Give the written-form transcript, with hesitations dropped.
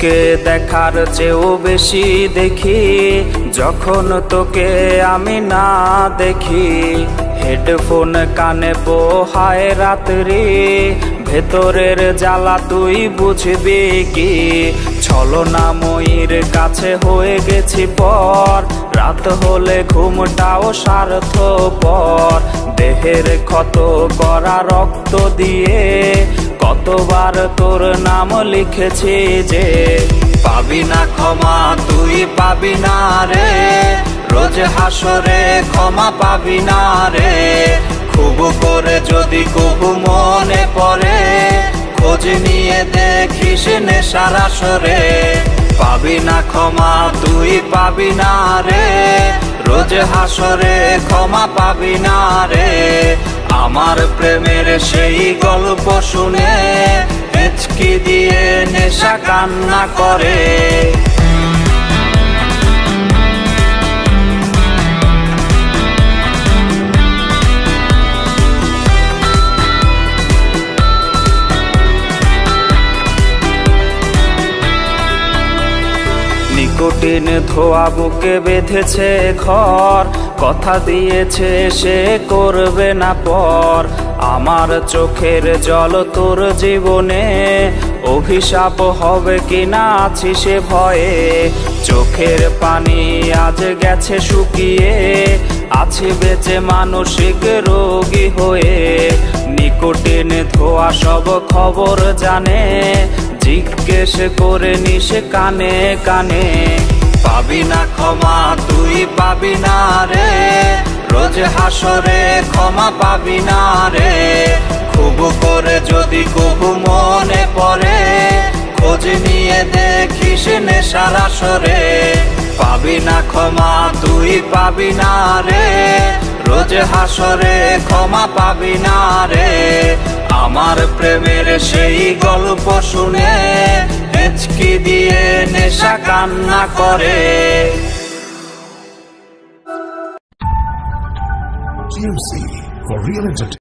তোকে দেখার চেয়েও বেশি দেখি যখন তোকে আমি না দেখি। হেডফোন কানে পোহায় রাত্রি, ভেতরের জ্বালা তুই বুঝবি কি। ছলনাময়ীর কাছে হয়ে গেছি পর, রাত হলে ঘুমটাও স্বার্থপর। দেহের ক্ষত করা রক্ত দিয়ে কতবার তোর নাম লিখেছি যে, পাবি না ক্ষমা তুই পাবি না রে, রোজ হাসরে ক্ষমা পাবি না রে। খুব করে যদি কবু মনে পড়ে, খোঁজ নিয়ে দেখিস নেশার আসরে। পাবি না ক্ষমা তুই পাবি না রে, রোজ হাসরে ক্ষমা পাবি না রে। আমার প্রেমের সেই গল্প শুনে হেঁচকি দিয়ে নেশা কান্না করে। নিকোটিন ধোয়া বুকে বেঁধেছে ঘর, কথা দিয়েছে সে করবে না পর। আমার চোখের জল তোর জীবনে অভিশাপ হবে কিনা আছি সে ভয়ে। চোখের পানি আজ গেছে শুকিয়ে, আছি বেঁচে মানসিক রোগী হয়ে। নিকোটিন ধোয়া সব খবর জানে, জিজ্ঞেস করে নিস কানে কানে। পাবি না ক্ষমা তুই পাবি না রে, রোজ হাসরে ক্ষমা পাবি না রে। খুব করে যদি কবু মনে পড়ে, খোঁজ নিয়ে দেখিস নেশার আসরে। পাবি না ক্ষমা তুই পাবি না রে, রোজ হাসরে ক্ষমা পাবি না রে। আমার প্রেমের সেই গল্প শুনে হেঁচকি দিয়ে নেশা কান্না করে। GMC for real entertainment.